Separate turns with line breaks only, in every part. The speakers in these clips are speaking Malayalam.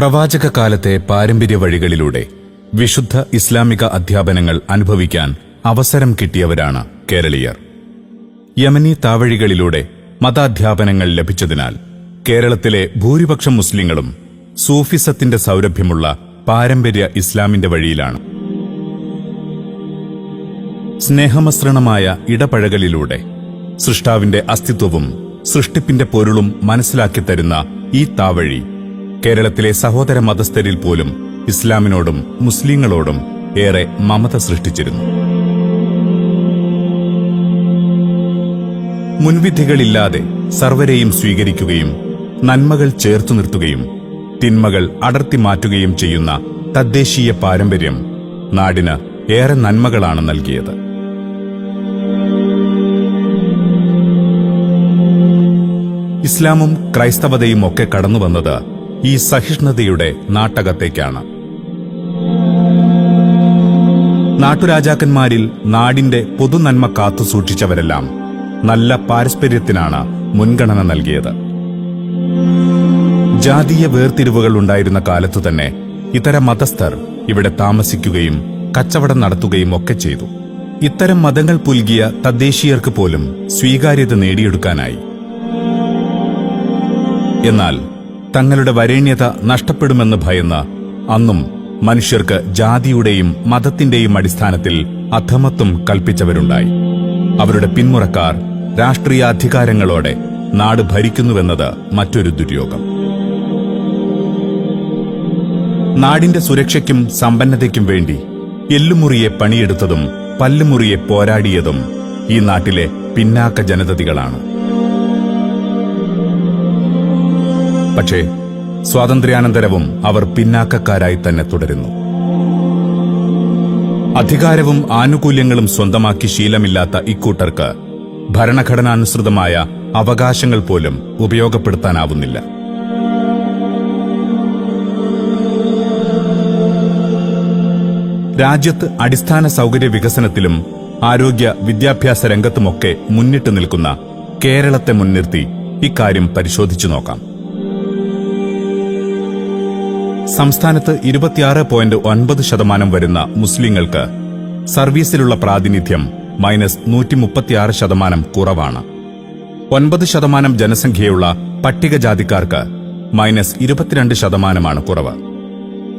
പ്രവാചക കാലത്തെ പാരമ്പര്യ വഴികളിലൂടെ വിശുദ്ധ ഇസ്ലാമിക അധ്യാപനങ്ങൾ അനുഭവിക്കാൻ അവസരം കിട്ടിയവരാണ് കേരളീയർ. യമനി താവഴികളിലൂടെ മതാധ്യാപനങ്ങൾ ലഭിച്ചതിനാൽ കേരളത്തിലെ ഭൂരിപക്ഷം മുസ്ലിങ്ങളും സൂഫിസത്തിന്റെ സൗരഭ്യമുള്ള പാരമ്പര്യ ഇസ്ലാമിന്റെ വഴിയിലാണ്. സ്നേഹമസൃണമായ ഇടപഴകലിലൂടെ സൃഷ്ടാവിന്റെ അസ്തിത്വവും സൃഷ്ടിപ്പിന്റെ പൊരുളും മനസ്സിലാക്കിത്തരുന്ന ഈ താവഴി കേരളത്തിലെ സഹോദര മതസ്ഥരിൽ പോലും ഇസ്ലാമിനോടും മുസ്ലിങ്ങളോടും ഏറെ മമത സൃഷ്ടിച്ചിരുന്നു. മുൻവിധികളില്ലാതെ സർവരെയും സ്വീകരിക്കുകയും നന്മകൾ ചേർത്തു നിർത്തുകയും തിന്മകൾ അടർത്തി മാറ്റുകയും ചെയ്യുന്ന തദ്ദേശീയ പാരമ്പര്യം നാടിന് ഏറെ നന്മകളാണ് നൽകിയത്. ഇസ്ലാമും ക്രൈസ്തവതയും ഒക്കെ കടന്നുവന്നത് ഈ സഹിഷ്ണുതയുടെ നാട്ടകത്തേക്കാണ്. നാട്ടുരാജാക്കന്മാരിൽ നാടിന്റെ പൊതുനന്മ കാത്തുസൂക്ഷിച്ചവരെല്ലാം നല്ല പാരസ്പര്യത്തിനാണ് മുൻഗണന നൽകിയത്. ജാതീയ വേർതിരിവുകൾ ഉണ്ടായിരുന്ന കാലത്തുതന്നെ ഇത്തരം മതസ്ഥർ ഇവിടെ താമസിക്കുകയും കച്ചവടം നടത്തുകയും ഒക്കെ ചെയ്തു. ഇത്തരം മതങ്ങൾ പുൽകിയ തദ്ദേശീയർക്ക് പോലും സ്വീകാര്യത നേടിയെടുക്കാനായി. എന്നാൽ തങ്ങളുടെ വരേണ്യത നഷ്ടപ്പെടുമെന്ന് ഭയന്ന് അന്നും മനുഷ്യർക്ക് ജാതിയുടെയും മതത്തിന്റെയും അടിസ്ഥാനത്തിൽ അധമത്വം കൽപ്പിച്ചവരുണ്ടായി. അവരുടെ പിന്മുറക്കാർ രാഷ്ട്രീയാധികാരങ്ങളോടെ നാട് ഭരിക്കുന്നുവെന്നത് മറ്റൊരു ദുര്യോഗം. നാടിന്റെ സുരക്ഷയ്ക്കും സമ്പന്നതയ്ക്കും വേണ്ടി എല്ലുമുറിയെ പണിയെടുത്തതും പല്ലുമുറിയെ പോരാടിയതും ഈ നാട്ടിലെ പിന്നാക്ക ജനതതികളാണ്. പക്ഷേ സ്വാതന്ത്ര്യാനന്തരവും അവർ പിന്നാക്കക്കാരായി തന്നെ തുടരുന്നു. അധികാരവും ആനുകൂല്യങ്ങളും സ്വന്തമാക്കി ശീലമില്ലാത്ത ഇക്കൂട്ടർക്ക് ഭരണഘടനാനുസൃതമായ അവകാശങ്ങൾ പോലും ഉപയോഗപ്പെടുത്താനാവുന്നില്ല. രാജ്യത്ത് അടിസ്ഥാന സൗകര്യ വികസനത്തിലും ആരോഗ്യ വിദ്യാഭ്യാസ രംഗത്തുമൊക്കെ മുന്നിട്ട് നിൽക്കുന്ന കേരളത്തെ മുൻനിർത്തി ഇക്കാര്യം പരിശോധിച്ചു നോക്കാം. സംസ്ഥാനത്ത് 26.9% വരുന്ന മുസ്ലിങ്ങൾക്ക് സർവീസിലുള്ള പ്രാതിനിധ്യം -136% കുറവാണ്. 9% ജനസംഖ്യയുള്ള പട്ടികജാതിക്കാർക്ക് -22% കുറവ്.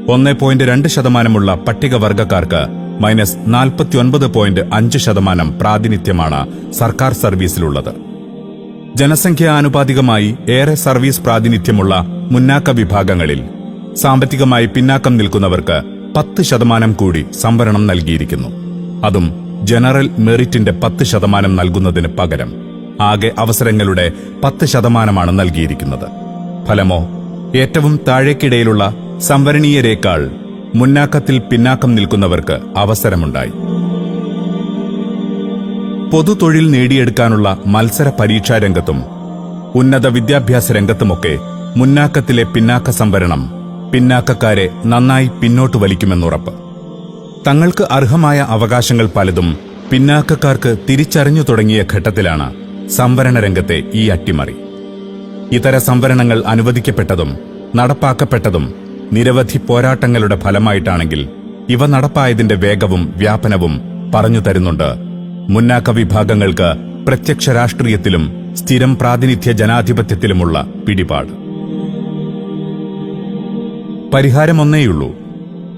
1.2% പട്ടികവർഗക്കാർക്ക് -49.5% പ്രാതിനിധ്യമാണ് സർക്കാർ സർവീസിലുള്ളത്. ജനസംഖ്യാനുപാതികമായി ഏറെ സർവീസ് പ്രാതിനിധ്യമുള്ള മുന്നാക്ക വിഭാഗങ്ങളിൽ സാമ്പത്തികമായി പിന്നാക്കം നിൽക്കുന്നവർക്ക് 10% കൂടി സംവരണം നൽകിയിരിക്കുന്നു. അതും ജനറൽ മെറിറ്റിന്റെ 10% നൽകുന്നതിന് പകരം ആകെ അവസരങ്ങളുടെ 10% നൽകിയിരിക്കുന്നത്. ഫലമോ ഏറ്റവും താഴേക്കിടയിലുള്ള സംവരണീയരേക്കാൾ മുന്നാക്കത്തിൽ പിന്നാക്കം നിൽക്കുന്നവർക്ക് അവസരമുണ്ടായി. പൊതുതൊഴിൽ നേടിയെടുക്കാനുള്ള മത്സര പരീക്ഷാ രംഗത്തും ഉന്നത വിദ്യാഭ്യാസ രംഗത്തുമൊക്കെ മുന്നാക്കത്തിലെ പിന്നാക്ക സംവരണം പിന്നാക്കക്കാരെ നന്നായി പിന്നോട്ട് വലിക്കുമെന്നുറപ്പ്. തങ്ങൾക്ക് അർഹമായ അവകാശങ്ങൾ പലതും പിന്നാക്കക്കാർക്ക് തിരിച്ചറിഞ്ഞു തുടങ്ങിയ ഘട്ടത്തിലാണ് സംവരണ രംഗത്തെ ഈ അട്ടിമറി. ഇതര സംവരണങ്ങൾ അനുവദിക്കപ്പെട്ടതും നടപ്പാക്കപ്പെട്ടതും നിരവധി പോരാട്ടങ്ങളുടെ ഫലമായിട്ടാണെങ്കിൽ ഇവ നടപ്പായതിന്റെ വേഗവും വ്യാപനവും പറഞ്ഞു തരുന്നുണ്ട് മുന്നാക്ക വിഭാഗങ്ങൾക്ക് പ്രത്യക്ഷ രാഷ്ട്രീയത്തിലും സ്ഥിരം പ്രാതിനിധ്യ ജനാധിപത്യത്തിലുമുള്ള പിടിപാട്. പരിഹാരമൊന്നേയുള്ളൂ.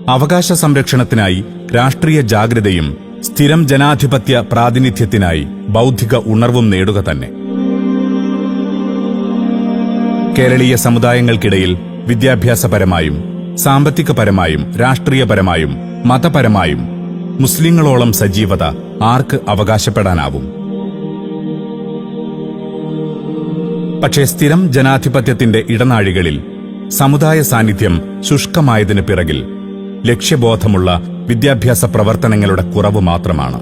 അവകാശ സംരക്ഷണത്തിനായി രാഷ്ട്രീയ ജാഗ്രതയും സ്ഥിരം ജനാധിപത്യ പ്രാതിനിധ്യത്തിനായി ബൗദ്ധിക ഉണർവും നേടുക തന്നെ. കേരളീയ സമുദായങ്ങൾക്കിടയിൽ വിദ്യാഭ്യാസപരമായും സാമ്പത്തികപരമായും രാഷ്ട്രീയപരമായും മതപരമായും മുസ്ലിങ്ങളോളം സജീവത ആർക്ക് അവകാശപ്പെടാനാവും? പക്ഷേ സ്ഥിരം ജനാധിപത്യത്തിന്റെ ഇടനാഴികളിൽ സമുദായ സാന്നിധ്യം ശുഷ്കമായതിനു പിറകിൽ ലക്ഷ്യബോധമുള്ള വിദ്യാഭ്യാസ പ്രവർത്തനങ്ങളുടെ കുറവ് മാത്രമാണ്.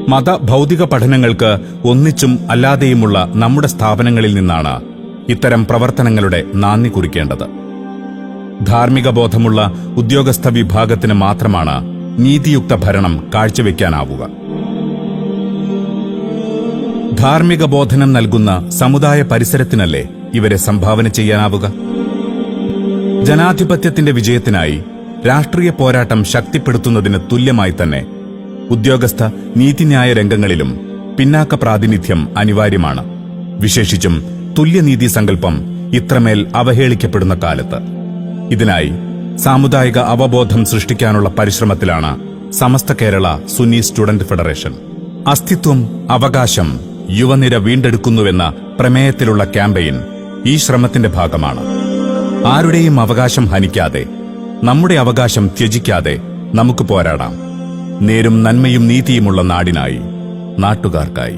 മതഭൗതിക പഠനങ്ങൾക്ക് ഒന്നിച്ചും അല്ലാതെയുമുള്ള നമ്മുടെ സ്ഥാപനങ്ങളിൽ നിന്നാണ് ഇത്തരം പ്രവർത്തനങ്ങളുടെ നാന്ദി കുറിക്കേണ്ടത്. ധാർമ്മിക ബോധമുള്ള ഉദ്യോഗസ്ഥ വിഭാഗത്തിന് മാത്രമാണ് നീതിയുക്ത ഭരണം കാഴ്ചവെക്കാനാവുക. ധാർമ്മിക ബോധനം നൽകുന്ന സമുദായ പരിസരത്തിനല്ലേ ഇവരെ സംഭാവന ചെയ്യാനാവുക? ജനാധിപത്യത്തിന്റെ വിജയത്തിനായി രാഷ്ട്രീയ പോരാട്ടം ശക്തിപ്പെടുത്തുന്നതിന് തുല്യമായി തന്നെ ഉദ്യോഗസ്ഥ നീതിന്യായ രംഗങ്ങളിലും പിന്നാക്ക പ്രാതിനിധ്യം അനിവാര്യമാണ്. വിശേഷിച്ചും തുല്യനീതി സങ്കല്പം ഇത്രമേൽ അവഹേളിക്കപ്പെടുന്ന കാലത്ത്. ഇതിനായി സാമുദായിക അവബോധം സൃഷ്ടിക്കാനുള്ള പരിശ്രമത്തിലാണ് സമസ്ത കേരള സുന്നി സ്റ്റുഡന്റ് ഫെഡറേഷൻ. അസ്തിത്വം, അവകാശം, യുവനിര വീണ്ടെടുക്കുന്നുവെന്ന പ്രമേയത്തിലുള്ള ക്യാമ്പയിൻ ഈ ശ്രമത്തിന്റെ ഭാഗമാണ്. ആരുടെയും അവകാശം ഹനിക്കാതെ, നമ്മുടെ അവകാശം ത്യജിക്കാതെ നമുക്ക് പോരാടാം. നേരും നന്മയും നീതിയുമുള്ള നാടിനായി, നാട്ടുകാർക്കായി.